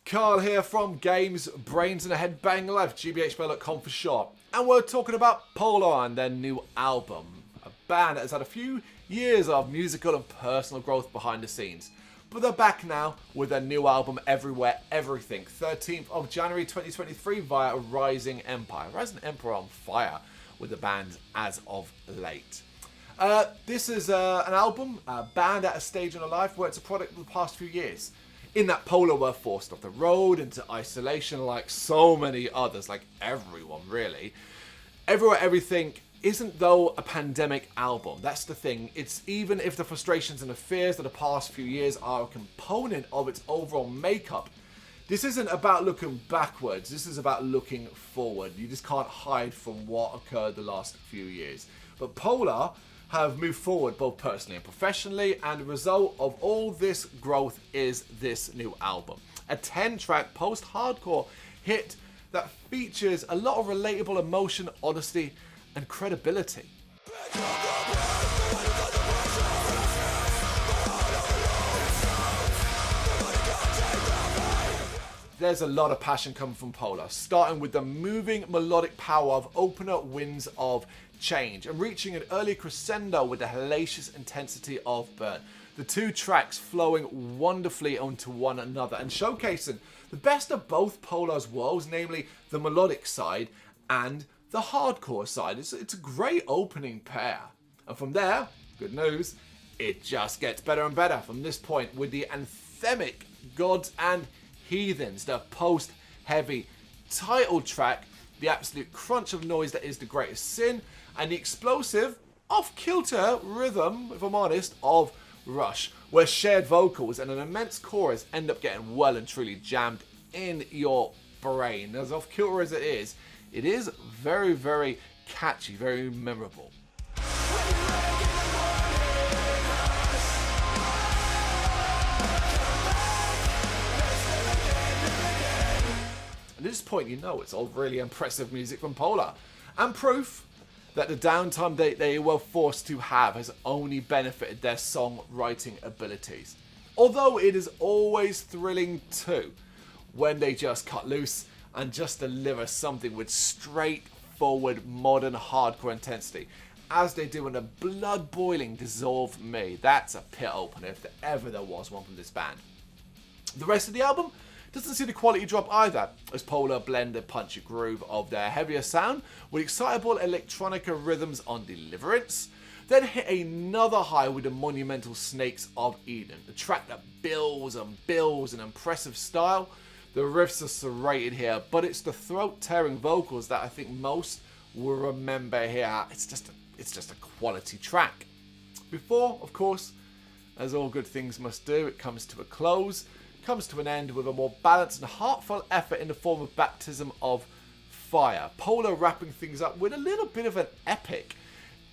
Carl here from Games, Brains and a Head-Banging Life, gbhblofficial for short. And we're talking about Polar and their new album. A band that has had a few years of musical and personal growth behind the scenes. But they're back now with their new album, Everywhere Everything, 13th of January 2023 via Rising Empire. Rising Empire on fire with the band as of late. This is an album, a band at a stage in their life where it's a product of the past few years. In that Polar were forced off the road into isolation like so many others, like everyone really. Everywhere Everything isn't though a pandemic album. That's the thing. It's even if the frustrations and the fears of the past few years are a component of its overall makeup, this isn't about looking backwards. This is about looking forward. You just can't hide from what occurred the last few years. But Polar have moved forward both personally and professionally, and the result of all this growth is this new album. A 10-track post-hardcore hit that features a lot of relatable emotion, honesty, and credibility. There's a lot of passion coming from Polar, starting with the moving melodic power of Opener Winds of Change and reaching an early crescendo with the hellacious intensity of Burn. The two tracks flowing wonderfully onto one another and showcasing the best of both Polar's worlds, namely the melodic side and the hardcore side. It's a great opening pair. And from there, good news, it just gets better and better from this point with the anthemic Gods and Heathens, the post-heavy title track, the absolute crunch of noise that is the greatest sin, and the explosive, off-kilter rhythm, if I'm honest, of Rush, where shared vocals and an immense chorus end up getting well and truly jammed in your brain. As off-kilter as it is very, very catchy, very memorable. At this point, you know it's all really impressive music from Polar, and proof that the downtime they were forced to have has only benefited their songwriting abilities. Although it is always thrilling too, when they just cut loose and just deliver something with straightforward modern hardcore intensity, as they do in a blood-boiling Dissolve Me. That's a pit opener if ever there was one from this band. The rest of the album doesn't see the quality drop either, as Polar blend the punchy groove of their heavier sound with excitable electronica rhythms on Deliverance, then hit another high with the monumental Snakes of Eden, the track that builds and builds in impressive style. The riffs are serrated here, but it's the throat-tearing vocals that I think most will remember here. It's just a quality track. Before, of course, as all good things must do, it comes to a close. Comes to an end with a more balanced and heartfelt effort in the form of Baptism of Fire. Polar wrapping things up with a little bit of an epic,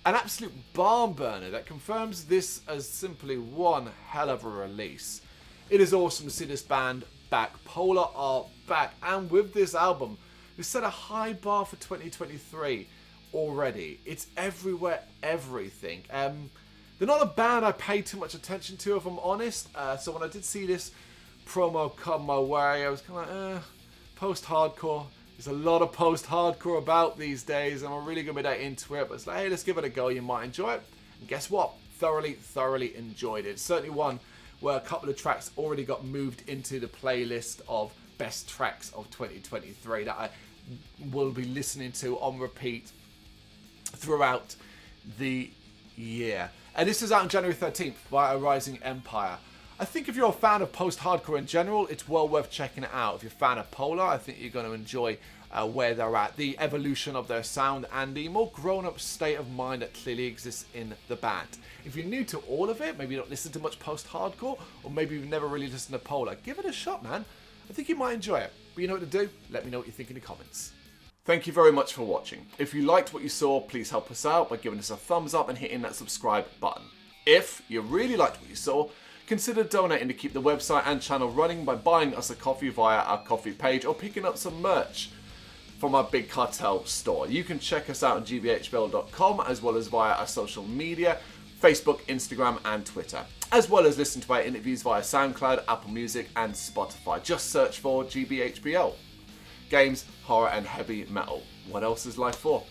an absolute barn burner that confirms this as simply one hell of a release. It is awesome to see this band back. Polar are back, and with this album, they set a high bar for 2023 already. It's Everywhere Everything. They're not a band I paid too much attention to, if I'm honest. So when I did see this promo come my way, I was kind of like, post-hardcore. There's a lot of post-hardcore about these days, and I'm really going to be that into it. But it's like, hey, let's give it a go. You might enjoy it. And guess what? Thoroughly enjoyed it. It's certainly one where a couple of tracks already got moved into the playlist of best tracks of 2023 that I will be listening to on repeat throughout the year. And this is out on January 13th by Rising Empire. I think if you're a fan of post-hardcore in general, it's well worth checking it out. If you're a fan of Polar, I think you're going to enjoy where they're at, the evolution of their sound, and the more grown-up state of mind that clearly exists in the band. If you're new to all of it, maybe you don't listen to much post-hardcore, or maybe you've never really listened to Polar, give it a shot, man. I think you might enjoy it. But you know what to do? Let me know what you think in the comments. Thank you very much for watching. If you liked what you saw, please help us out by giving us a thumbs up and hitting that subscribe button. If you really liked what you saw, consider donating to keep the website and channel running by buying us a coffee via our coffee page or picking up some merch from our Big Cartel store. You can check us out on gbhbl.com as well as via our social media, Facebook, Instagram and Twitter, as well as listen to our interviews via SoundCloud, Apple Music and Spotify. Just search for GBHBL. Games, horror and heavy metal. What else is life for?